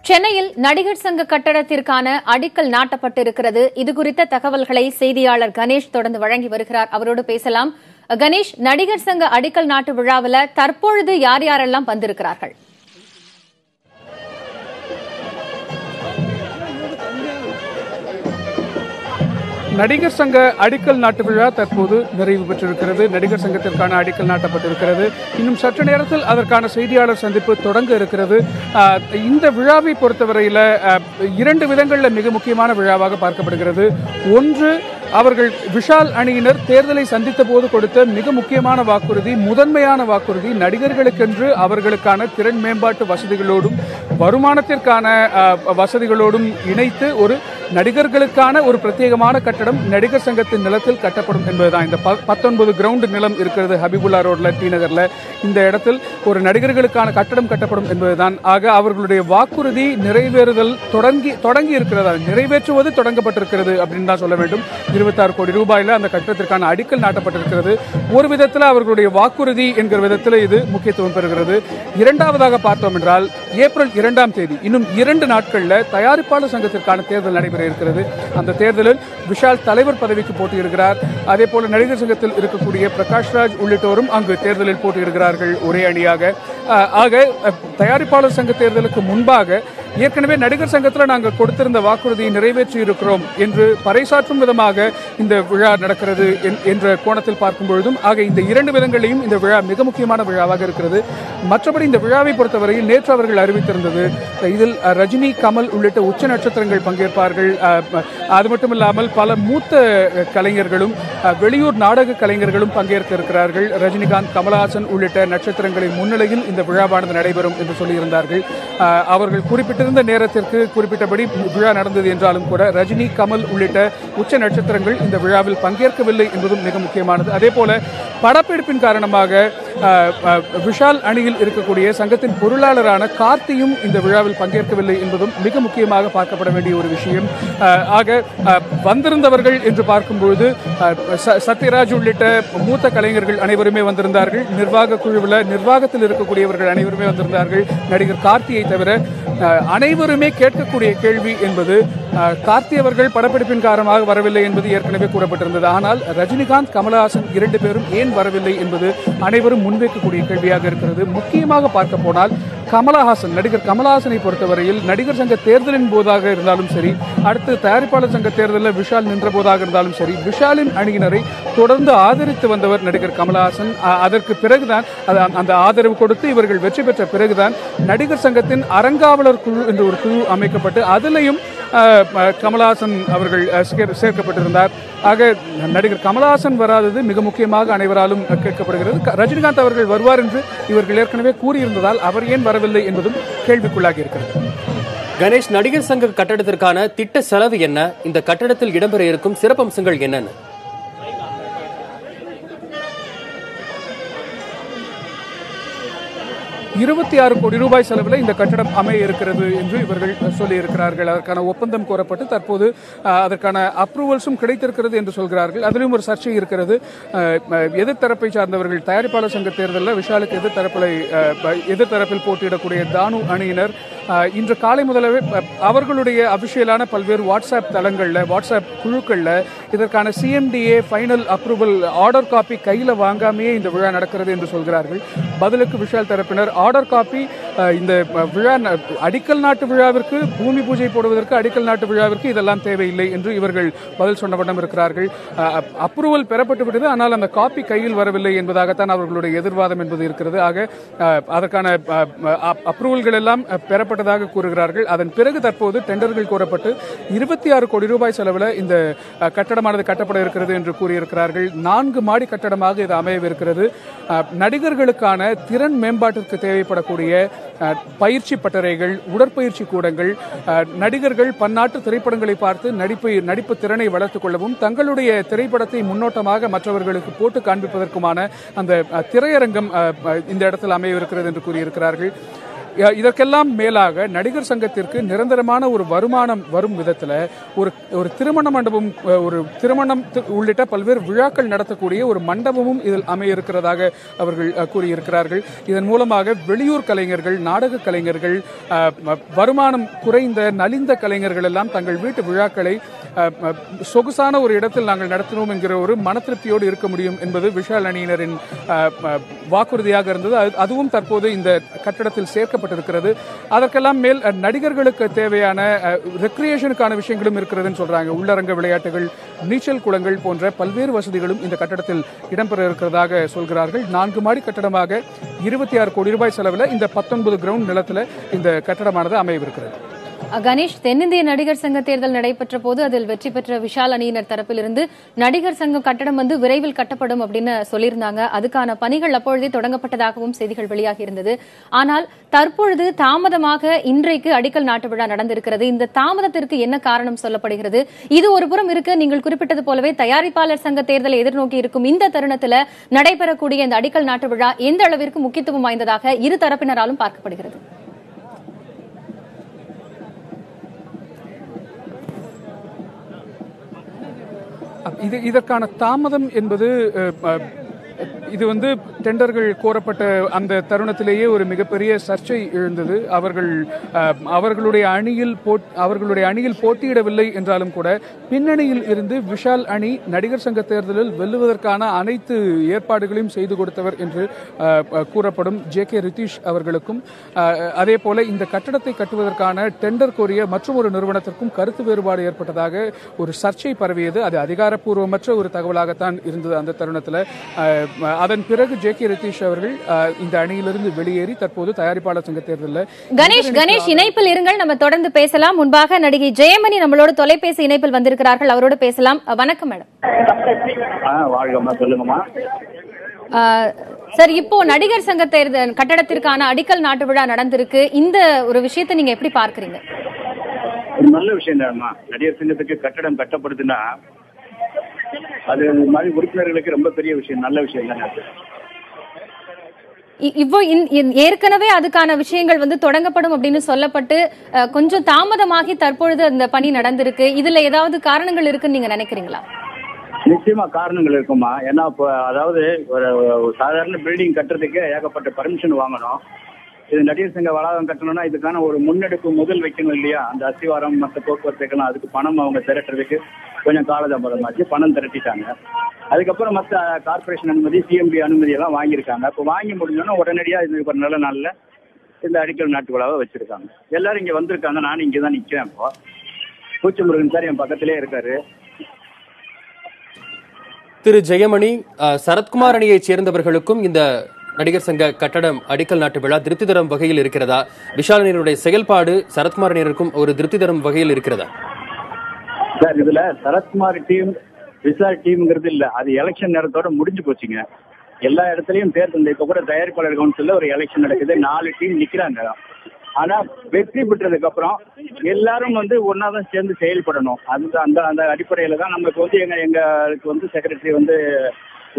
சென்னையில் நடிகர் சங்க கட்டடத்திற்கான அடிக்கல் நாட்டப்பட்டிருக்கிறது. இதுகுறித்த தகவல்களை செய்தியாளர் கணேஷ் தொடர்ந்து வழங்கி வருகிறார். அவரோடு பேசலாம். கணேஷ், நடிகர் சங்க அடிக்கல் நாட்டு விழாவில் தற்பொழுது யார் யாரெல்லாம் வந்திருக்கிறார்கள்? நடிகர் சங்க அடிக்கல் நாட்டு விழா தற்போது நிறைவு பெற்றிருக்கிறது. நடிகர் சங்கத்திற்கான அடிக்கல் நாட்டப்பட்டிருக்கிறது. இன்னும் சற்று நேரத்தில் அதற்கான செய்தியாளர் சந்திப்பு தொடங்க இருக்கிறது. இந்த விழாவை பொறுத்தவரையில் இரண்டு விதங்களில் மிக முக்கியமான விழாவாக பார்க்கப்படுகிறது. ஒன்று, அவர்கள் விஷால் அணியினர் தேர்தலை சந்தித்த போது கொடுத்த மிக முக்கியமான வாக்குறுதி, முதன்மையான வாக்குறுதி, நடிகர்களுக்கென்று அவர்களுக்கான திறன் மேம்பாட்டு வசதிகளோடும் வருமானத்திற்கான வசதிகளோடும் இணைத்து ஒரு நடிகர்களுக்கான ஒரு பிரத்யேகமான கட்டடம் நடிகர் சங்கத்தின் நிலத்தில் கட்டப்படும் என்பதுதான். இந்த 19 கிரவுண்ட் நிலம் இருக்கிறது ஹபிபுல்லா ரோட்ல, டி நகர்ல. இந்த இடத்தில் ஒரு நடிகர்களுக்கான கட்டடம் கட்டப்படும் என்பதுதான். ஆக அவர்களுடைய வாக்குறுதி நிறைவேறுதல் தொடங்கி இருக்கிறதா, நிறைவேற்றுவது தொடங்கப்பட்டிருக்கிறது அப்படின்னு தான் சொல்ல வேண்டும். 26 கோடி ரூபாயில அந்த கட்டடத்திற்கான அடிக்கல் நாட்டப்பட்டிருக்கிறது. ஒரு விதத்தில் அவர்களுடைய வாக்குறுதி என்கிற விதத்தில் இது முக்கியத்துவம் பெறுகிறது. இரண்டாவதாக பார்த்தோம் என்றால் ஏப்ரல் 2ஆம் தேதி இன்னும் 2 நாட்களில் தயாரிப்பாளர் சங்கத்திற்கான தேர்தல் நடைபெற இருக்கிறது. அந்த தேர்தலில் விஷால் தலைவர் பதவிக்கு போட்டியிடுகிறார். அதே போல நடிகர் சங்கத்தில் இருக்கக்கூடிய பிரகாஷ்ராஜ் உள்ளிட்டோரும் அங்கு தேர்தலில் போட்டியிடுகிறார்கள் ஒரே அணியாக. ஆக தயாரிப்பாளர் சங்க தேர்தலுக்கு முன்பாக ஏற்கனவே நடிகர் சங்கத்தில் நாங்கள் கொடுத்திருந்த வாக்குறுதியை நிறைவேற்றி இருக்கிறோம் என்று பறைசாற்றும் விதமாக இந்த விழா நடக்கிறது என்ற கோணத்தில் பார்க்கும் பொழுதும், ஆக இந்த இரண்டு விதங்களையும் இந்த விழா மிக முக்கியமான விழாவாக இருக்கிறது. மற்றபடி இந்த விழாவை பொறுத்தவரையில் நேற்று அவர்கள் அறிவித்திருந்தது, இதில் ரஜினி, கமல் உள்ளிட்ட உச்ச நட்சத்திரங்கள் பங்கேற்பார்கள். அது மட்டுமில்லாமல் பல மூத்த கலைஞர்களும் வெளியூர் நாடக கலைஞர்களும் பங்கேற்க இருக்கிறார்கள். ரஜினிகாந்த், கமலஹாசன் உள்ளிட்ட நட்சத்திரங்களின் முன்னிலையில் இந்த விழாவானது நடைபெறும் என்று சொல்லியிருந்தார்கள். அவர்கள் குறிப்பிட்டிருந்த நேரத்திற்கு குறிப்பிட்டபடி விழா நடந்தது என்றாலும் கூட ரஜினி, கமல் உள்ளிட்ட உச்ச நட்சத்திரங்கள் இந்த விழாவில் பங்கேற்கவில்லை என்பதும் மிக முக்கியமானது. அதே போல படப்பிடிப்பின் காரணமாக விஷால் அணியில் இருக்கக்கூடிய சங்கத்தின் பொருளாளரான கார்த்தியும் இந்த விழாவில் பங்கேற்கவில்லை என்பதும் மிக முக்கியமாக பார்க்கப்பட வேண்டிய ஒரு விஷயம். ஆக வந்திருந்தவர்கள் என்று பார்க்கும்போது சத்யராஜ் உள்ளிட்ட மூத்த கலைஞர்கள் அனைவருமே வந்திருந்தார்கள். நிர்வாக குழுவில் நிர்வாகத்தில் இருக்கக்கூடியவர்கள் அனைவருமே வந்திருந்தார்கள். நடிகர் கார்த்தியை தவிர அனைவருமே கேட்கக்கூடிய கேள்வி என்பது, கார்த்தி அவர்கள் படப்பிடிப்பின் காரணமாக வரவில்லை என்பது ஏற்கனவே கூறப்பட்டிருந்தது. ஆனால் ரஜினிகாந்த், கமலஹாசன் 2 பேரும் ஏன் வரவில்லை என்பது அனைவரும் முன்வைக்கக்கூடிய கேள்வியாக இருக்கிறது. முக்கியமாக பார்க்க போனால் நடிகர் கமலஹாசனை பொறுத்தவரையில் நடிகர் சங்க தேர்தலின் போதாக இருந்தாலும் சரி, அடுத்து தயாரிப்பாளர் சங்க தேர்தலில் விஷால் நின்ற போதாக இருந்தாலும் சரி, விஷாலின் அணியினரை தொடர்ந்து ஆதரித்து வந்தவர் நடிகர் கமலஹாசன். அதற்கு பிறகுதான் அந்த ஆதரவு கொடுத்து இவர்கள் வெற்றி பெற்ற பிறகுதான் நடிகர் சங்கத்தின் அறங்காவலர் குழு என்ற ஒரு குழு அமைக்கப்பட்டு அதிலையும் கமலஹாசன் அவர்கள் சேர்க்கப்பட்டிருந்தார். ஆக நடிகர் கமலஹாசன் வராதது மிக முக்கியமாக அனைவராலும் கேட்கப்படுகிறது. ரஜினிகாந்த் அவர்கள் வருவார் என்று இவர்கள் ஏற்கனவே கூறியிருந்ததால் அவர் ஏன் வரவில்லை என்பதும் கேள்விக்குள்ளாகி இருக்கிறது. கணேஷ், நடிகர் சங்க கட்டடத்திற்கான திட்ட செலவு என்ன? இந்த கட்டடத்தில் இடம்பெற இருக்கும் சிறப்பம்சங்கள் என்னென்ன? 26 கோடி ரூபாய் செலவில் இந்த கட்டடம் அமைய இருக்கிறது என்று இவர்கள் சொல்லியிருக்கிறார்கள். அதற்கான ஒப்பந்தம் கோரப்பட்டு தற்போது அதற்கான அப்ரூவல்ஸும் கிடைத்திருக்கிறது என்று சொல்கிறார்கள். அதிலும் ஒரு சர்ச்சை இருக்கிறது. எதிர்த்தரப்பை சார்ந்தவர்கள் தயாரிப்பாளர் சங்க தேர்தலில் விஷாலுக்கு எதிர்த்தரப்பில் போட்டியிடக்கூடிய தானு அணியினர் இன்று காலை முதலவே அவர்களுடைய அபிஷியலான பல்வேறு வாட்ஸ்அப் தளங்களில், வாட்ஸ்அப் குழுக்களில் இதற்கான CMDA final approval order copy கையில் வாங்காமையே இந்த விழா நடக்கிறது என்று சொல்கிறார்கள். பதிலுக்கு விஷால் தரப்பினர் ஆர்டர் காப்பி இந்த விழா அடிக்கல் நாட்டு விழாவிற்கு, பூமி பூஜை போடுவதற்கு அடிக்கல் நாட்டு விழாவிற்கு இதெல்லாம் தேவையில்லை என்று இவர்கள் பதில் சொன்ன வண்ணம் இருக்கிறார்கள். அப்ரூவல் பெறப்பட்டு விட்டது, ஆனால் அந்த காப்பி கையில் வரவில்லை என்பதாகத்தான் அவர்களுடைய எதிர்வாதம் என்பது இருக்கிறது. ஆக அதற்கான அப்ரூவல்கள் எல்லாம் பெறப்பட்டதாக கூறுகிறார்கள். அதன் பிறகு தற்போது டெண்டர்கள் கோரப்பட்டு 26 கோடி ரூபாய் செலவில் இந்த கட்டடமானது கட்டப்பட இருக்கிறது என்று கூறியிருக்கிறார்கள். 4 மாடி கட்டடமாக இது அமையவிருக்கிறது. நடிகர்களுக்கான திறன் மேம்பாட்டிற்கு தேவைப்படக்கூடிய பயிற்சி பட்டறைகள், உடற்பயிற்சி கூடங்கள், நடிகர்கள் பன்னாட்டு திரைப்படங்களை பார்த்து நடிப்பு திறனை வளர்த்துக் கொள்ளவும், தங்களுடைய திரைப்படத்தை முன்னோட்டமாக மற்றவர்களுக்கு போட்டு காண்பிப்பதற்குமான அந்த திரையரங்கம் இந்த இடத்தில் அமையவிருக்கிறது என்று கூறியிருக்கிறார்கள். இதற்கெல்லாம் மேலாக நடிகர் சங்கத்திற்கு நிரந்தரமான ஒரு வருமானம் வரும் விதத்தில் ஒரு திருமண மண்டபம், ஒரு திருமணம் உள்ளிட்ட பல்வேறு விழாக்கள் நடத்தக்கூடிய ஒரு மண்டபமும் இதில் அமைய இருக்கிறதாக அவர்கள் கூறியிருக்கிறார்கள். இதன் மூலமாக வெளியூர் கலைஞர்கள், நாடக கலைஞர்கள், வருமானம் குறைந்த நலிந்த கலைஞர்கள் எல்லாம் தங்கள் வீட்டு விழாக்களை சொகுசான ஒரு இடத்தில் நாங்கள் நடத்தினோம் என்கிற ஒரு மன திருப்தியோடு இருக்க முடியும் என்பது விஷால் அணியினரின் வாக்குறுதியாக இருந்தது. அதுவும் தற்போது இந்த கட்டடத்தில் சேர்க்கப்பட்டிருக்கிறது. அதற்கெல்லாம் மேல் நடிகர்களுக்கு தேவையான ரெக்ரியேஷனுக்கான விஷயங்களும் இருக்கிறதுன்னு சொல்றாங்க. உள்ளரங்க விளையாட்டுகள், நீச்சல் குளங்கள் போன்ற பல்வேறு வசதிகளும் இந்த கட்டடத்தில் இடம்பெற இருக்கிறதாக சொல்கிறார்கள். 4 மாடி கட்டடமாக 26 கோடி ரூபாய் செலவில் இந்த 19 கிரவுண்ட் நிலத்தில் இந்த கட்டடமானது அமையவிருக்கிறது. கணேஷ், தென்னிந்திய நடிகர் சங்க தேர்தல் நடைபெற்ற போது அதில் வெற்றி பெற்ற விஷால் அணியினர் தரப்பிலிருந்து நடிகர் சங்கம் கட்டடம் விரைவில் கட்டப்படும் அப்படின்னு சொல்லியிருந்தாங்க. அதுக்கான பணிகள் அப்பொழுதே தொடங்கப்பட்டதாகவும் செய்திகள் வெளியாகி இருந்தது. ஆனால் தற்பொழுது தாமதமாக இன்றைக்கு அடிக்கல் நாட்டு விழா நடந்திருக்கிறது. இந்த தாமதத்திற்கு என்ன காரணம் சொல்லப்படுகிறது? இது ஒரு புறம் இருக்கு. நீங்கள் குறிப்பிட்டது போலவே தயாரிப்பாளர் சங்க தேர்தலை எதிர்நோக்கி இருக்கும் இந்த தருணத்தில் நடைபெறக்கூடிய இந்த அடிக்கல் நாட்டு விழா எந்த அளவிற்கு முக்கியத்துவம் வாய்ந்ததாக இரு தரப்பினராலும் பார்க்கப்படுகிறது? இதற்கான தாமதம் என்பது இது டெண்டர்கள் கோரப்பட்ட அந்த தருணத்திலேயே ஒரு மிகப்பெரிய சர்ச்சை எழுந்தது. அவர்களுடைய அணியில் போட்டியிடவில்லை என்றாலும் கூட பின்னணியில் இருந்து விஷால் அணி நடிகர் சங்க தேர்தலில் வெல்லுவதற்கான அனைத்து ஏற்பாடுகளையும் செய்து கொடுத்தவர் என்று கூறப்படும் ஜே.கே. ரித்தீஷ் அவர்களுக்கும், அதே போல இந்த கட்டடத்தை கட்டுவதற்கான டெண்டர் கோரிய மற்றும் ஒரு நிறுவனத்திற்கும் கருத்து வேறுபாடு ஏற்பட்டதாக ஒரு சர்ச்சை பரவியது. அது அதிகாரப்பூர்வமற்ற ஒரு தகவலாகத்தான் இருந்தது அந்த தருணத்தில். அதன் பிறகு ஜே.கே. ரித்தீஷ் அவர்கள் இந்த அணியிலிருந்து வெளியேறி தற்போது தயாரிப்பாளர் சங்க தேர்தலில். கணேஷ் இணைப்பில் இருங்கள், நம்ம தொடர்ந்து பேசலாம். முன்பாக நடிகை ஜெயமணி நம்மளோட தொலைபேசி இணைப்பில் வந்திருக்கிறார்கள், அவரோடு பேசலாம். வணக்கம் மேடம். சொல்லுங்கம்மா சார், இப்போ நடிகர் சங்க தேர்தல் கட்டடத்திற்கான அடிக்கல் நாட்டு விழா நடந்திருக்கு. இந்த ஒரு விஷயத்தை நீங்க எப்படி பார்க்கறீங்க? ஒரு நல்ல விஷயம் தான்மா. நடிகர் சங்கத்துக்கு கட்டடம் கட்டப்படுதுன்னா அது மாதிரி உறுப்பினர்களுக்கு ரொம்ப பெரிய விஷயம், நல்ல விஷயம் தானே. இப்போ ஏற்கனவே அதுக்கான விஷயங்கள் தொடங்கப்படும் அப்படின்னு சொல்லப்பட்டு கொஞ்சம் தாமதமாகி தற்பொழுது அந்த பணி நடந்திருக்கு. இதுல ஏதாவது காரணங்கள் இருக்குன்னு நீங்க நினைக்கிறீங்களா? நிச்சயமா காரணங்கள் இருக்குமா. ஏன்னா இப்போ அதாவது ஒரு சாதாரண பில்டிங் கட்டுறதுக்கு ஏகப்பட்ட பர்மிஷன் வாங்கணும். இது நடிகர் சங்க வளாகம் கட்டணும்னா இதுக்கான ஒரு முன்னெடுப்பு முதல் வைக்கணும் இல்லையா? அந்த அஸ்திவாரம் மற்ற போக்குவரத்துக்கெல்லாம் அதுக்கு பணம் அவங்க திரட்டுறதுக்கு கொஞ்சம் காலதாமதமாச்சு. பணம் திரட்டிட்டாங்க. அதுக்கப்புறம் மற்ற கார்பரேஷன் அனுமதி, சிஎம்பி அனுமதி எல்லாம் வாங்கியிருக்காங்க. இப்போ வாங்கி முடிஞ்சோன்னா உடனடியாக இது ஒரு நல்ல நாளில் இந்த அடிக்கல் நாட்டு விழாவை வச்சிருக்காங்க. எல்லாரும் இங்கே வந்திருக்காங்க. நானும் இங்கே தான் நிற்கிறேன். இப்போ பூச்சிமுருகன் சார் என் பக்கத்திலே இருக்காரு. திரு ஜெயமணி, சரத்குமார் அணியைச் சேர்ந்தவர்களுக்கும் இந்த நடிகர் சங்க கட்டடம் அடிக்கல் நாட்டு விழா திருப்தி தரும் வகையில் இருக்கிறதா? விஷால் அணியினுடைய செயல்பாடு சரத்குமார் அணியினருக்கும் ஒரு திருப்தி தரும் வகையில் இருக்கிறதா? சார், இதுல சரத்குமார் டீம் விஷால் டீம்ங்கிறது இல்ல. அது எலெக்ஷன் நேரத்தோட முடிஞ்சு போச்சுங்க. எல்லா இடத்துலயும் தேர்தல். இப்ப கூட தயாரிப்பாளர் கவுன்சில்ல ஒரு எலெக்ஷன் நடக்குது. 4 டீம் நிக்கிறாங்க. ஆனா வெற்றி பெற்றதுக்கு அப்புறம் எல்லாரும் ஒன்னாதான் சேர்ந்து செயல்படணும். அந்த அடிப்படையில தான் நமக்கு எங்களுக்கு secretary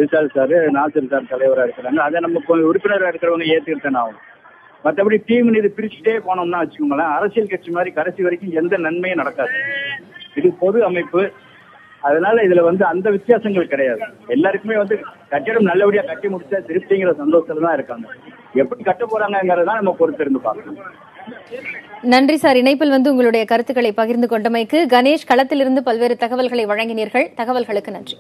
Vishal sir, Nassar sir தலைவராக இருக்கிறாங்க. அதை நம்ம உறுப்பினராக இருக்கிறவங்க ஏற்றுக்கிட்டு ஆகும். மற்றபடி டீம் இது பிரிச்சுட்டே போனோம்னா வச்சுக்கோங்களேன், அரசியல் கட்சி மாதிரி கடைசி வரைக்கும் எந்த நன்மையும் நடக்காது. இது பொது அமைப்பு. அதனால இதுல அந்த வித்தியாசங்கள் கிடையாது. எல்லாருக்குமே கட்டிடம் நல்லபடியா கட்டி முடிச்சா திருப்திங்கிற சந்தோஷத்துல தான் இருக்காங்க. எப்படி கட்ட போறாங்கிறதான் நம்ம பொறுத்து இருந்து பார்க்கணும். நன்றி சார். இணைப்பில் உங்களுடைய கருத்துக்களை பகிர்ந்து கொண்டமைக்கு. கணேஷ், களத்திலிருந்து பல்வேறு தகவல்களை வழங்கினீர்கள். தகவல்களுக்கு நன்றி.